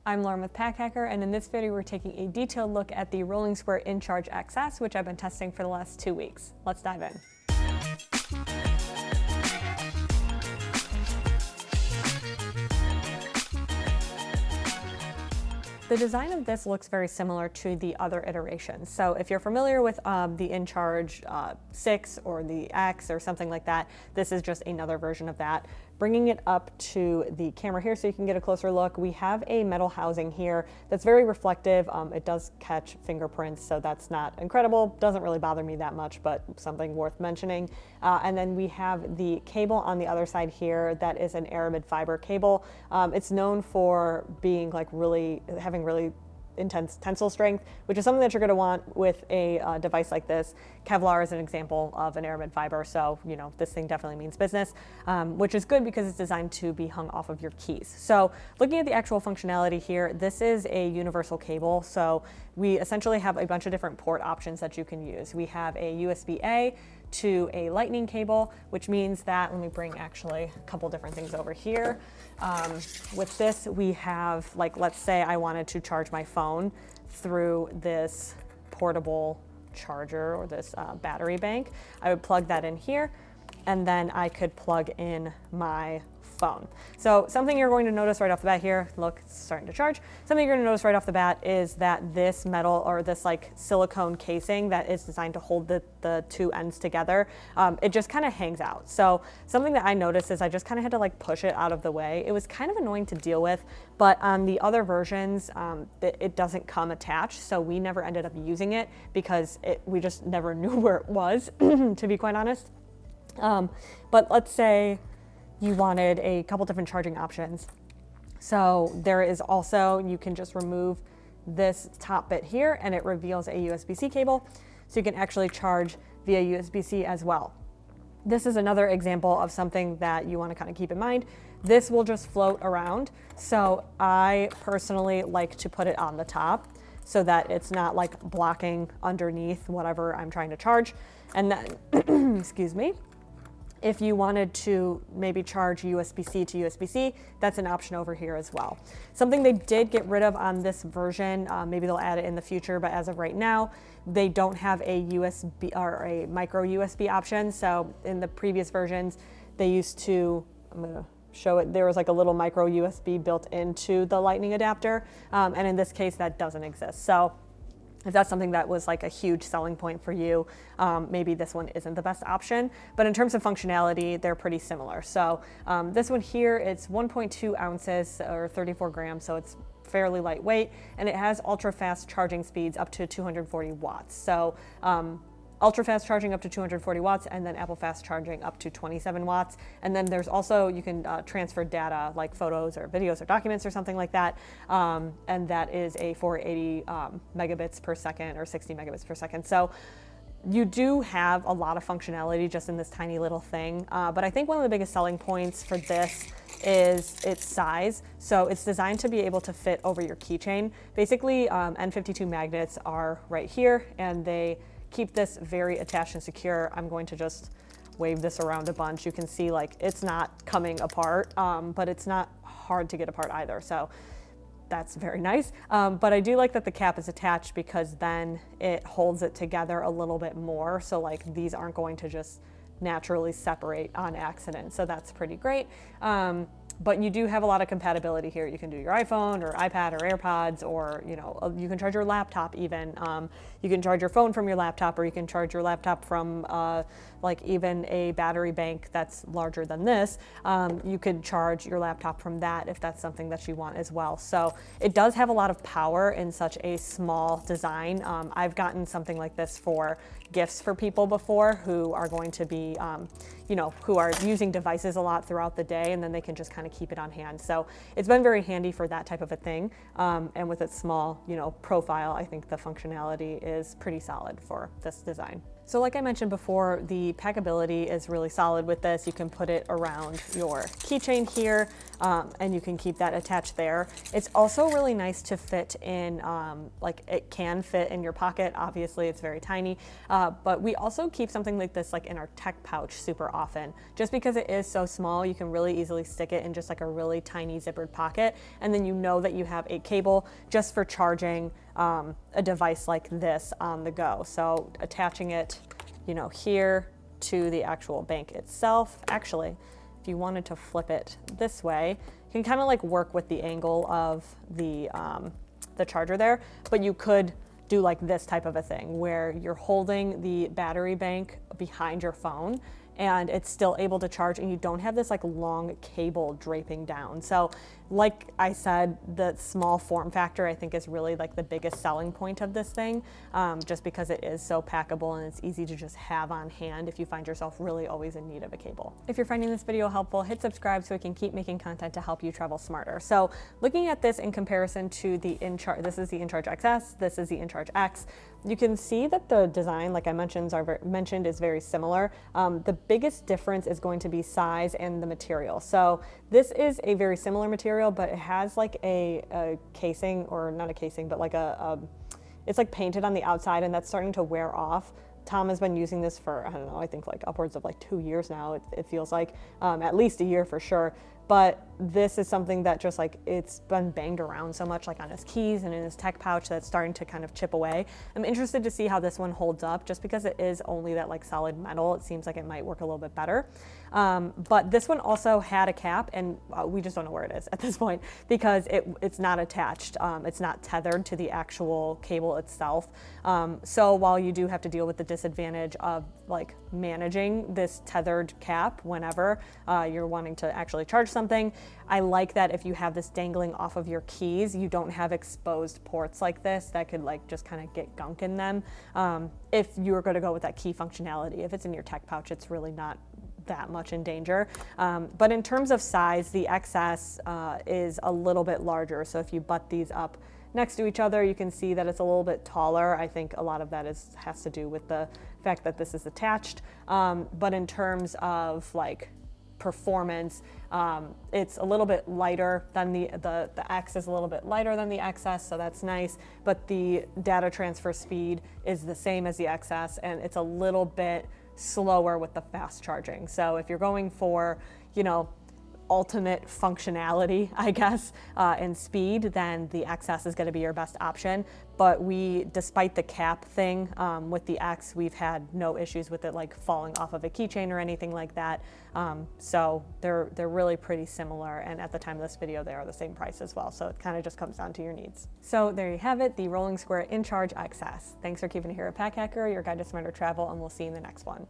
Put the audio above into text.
I'm Lauren with Pack Hacker, and in this video we're taking a detailed look at the Rolling Square inCharge XS, which I've been testing for the last 2 weeks. Let's dive in. The design of this looks very similar to the other iterations. So if you're familiar with the inCharge 6 or the X or something like that, this is just another version of that. Bringing it up to the camera here so you can get a closer look, we have a metal housing here that's very reflective. It does catch fingerprints, so that's not incredible. Doesn't really bother me that much, but something worth mentioning. And then we have the cable on the other side here that is an aramid fiber cable. It's known for being like having really intense tensile strength, which is something that you're going to want with a device like this. Kevlar is an example of an aramid fiber, so you know this thing definitely means business, which is good because it's designed to be hung off of your keys. So looking at the actual functionality here, this is a universal cable, so we essentially have a bunch of different port options that you can use. We have a USB-A to a lightning cable, which means that, let me bring actually a couple different things over here. With this, we have, like, let's say I wanted to charge my phone through this portable charger or this battery bank. I would plug that in here, and then I could plug in my phone. So something you're going to notice right off the bat here, look, it's starting to charge. Something you're going to notice right off the bat is that this metal or this like silicone casing that is designed to hold the two ends together, it just kind of hangs out. So something that I noticed is I just kind of had to like push it out of the way. It was kind of annoying to deal with, but on the other versions, it doesn't come attached. So we never ended up using it because we just never knew where it was, to be quite honest. But let's say you wanted a couple different charging options. So there is also, you can just remove this top bit here and it reveals a USB-C cable. So you can actually charge via USB-C as well. This is another example of something that you want to kind of keep in mind. This will just float around. So I personally like to put it on the top so that it's not like blocking underneath whatever I'm trying to charge. And then, excuse me, if you wanted to maybe charge USB-C to USB-C, that's an option over here as well. Something they did get rid of on this version, maybe they'll add it in the future, but as of right now, they don't have a USB or a micro USB option. So in the previous versions, they used to, I'm gonna show it, there was like a little micro USB built into the lightning adapter. And in this case, that doesn't exist. So if that's something that was like a huge selling point for you, maybe this one isn't the best option. But in terms of functionality, they're pretty similar. So this one here, it's 1.2 ounces or 34 grams, so it's fairly lightweight, and it has ultra fast charging speeds up to 240 watts. So ultra fast charging up to 240 watts, and then Apple fast charging up to 27 watts. And then there's also, you can transfer data like photos or videos or documents or something like that. And that is a 480 megabits per second or 60 megabits per second. So you do have a lot of functionality just in this tiny little thing. But I think one of the biggest selling points for this is its size. So it's designed to be able to fit over your keychain. Basically, N52 magnets are right here, and they keep this very attached and secure. I'm going to just wave this around a bunch. You can see like it's not coming apart, but it's not hard to get apart either. So that's very nice. But I do like that the cap is attached because then it holds it together a little bit more. So like these aren't going to just naturally separate on accident. So that's pretty great. But you do have a lot of compatibility here. You can do your iPhone or iPad or AirPods, or you know, you can charge your laptop even. You can charge your phone from your laptop, or you can charge your laptop from like even a battery bank that's larger than this. You could charge your laptop from that if that's something that you want as well. So it does have a lot of power in such a small design. I've gotten something like this for gifts for people before who are going to be, you know, who are using devices a lot throughout the day, and then they can just kind of keep it on hand. So it's been very handy for that type of a thing. And with its small, you know, profile, I think the functionality is pretty solid for this design. So like I mentioned before, the packability is really solid with this. You can put it around your keychain here, and you can keep that attached there. It's also really nice to fit in, like it can fit in your pocket. Obviously it's very tiny, but we also keep something like this like in our tech pouch super often. Just because it is so small, you can really easily stick it in just like a really tiny zippered pocket, and then you know that you have a cable just for charging a device like this on the go. So attaching it, you know, here to the actual bank itself. Actually, if you wanted to flip it this way, you can kind of like work with the angle of the charger there, but you could do like this type of a thing where you're holding the battery bank behind your phone and it's still able to charge, and you don't have this like long cable draping down. So like I said, the small form factor I think is really like the biggest selling point of this thing, just because it is so packable and it's easy to just have on hand if you find yourself really always in need of a cable. If you're finding this video helpful, hit subscribe so we can keep making content to help you travel smarter. So looking at this in comparison to the inCharge, this is the inCharge XS, this is the inCharge X, you can see that the design, like I mentioned, is very similar. The biggest difference is going to be size and the material. So this is a very similar material, but it has like a casing, or not a casing, but like it's like painted on the outside, and that's starting to wear off. Tom has been using this for, I don't know, I think like upwards of like 2 years now, it feels like, at least a year for sure. But this is something that just like, it's been banged around so much like on his keys and in his tech pouch that's starting to kind of chip away. I'm interested to see how this one holds up, just because it is only that like solid metal. It seems like it might work a little bit better. But this one also had a cap, and we just don't know where it is at this point because it's not attached. It's not tethered to the actual cable itself. So while you do have to deal with the disadvantage of like managing this tethered cap whenever you're wanting to actually charge something, I like that if you have this dangling off of your keys, you don't have exposed ports like this that could like just kind of get gunk in them. If you were going to go with that key functionality, if it's in your tech pouch, it's really not that much in danger. But in terms of size, the XS is a little bit larger. So if you butt these up next to each other, you can see that it's a little bit taller. I think a lot of that has to do with the fact that this is attached. But in terms of like performance, it's a little bit lighter than the X is a little bit lighter than the XS, so that's nice. But the data transfer speed is the same as the XS, and it's a little bit slower with the fast charging. So if you're going for, you know, ultimate functionality, I guess, and speed, then the XS is going to be your best option. But despite the cap thing with the X, we've had no issues with it like falling off of a keychain or anything like that. So they're really pretty similar, and at the time of this video, they are the same price as well. So it kind of just comes down to your needs. So there you have it, the Rolling Square inCharge XS. Thanks for keeping it here at Pack Hacker, your guide to smarter travel, and we'll see you in the next one.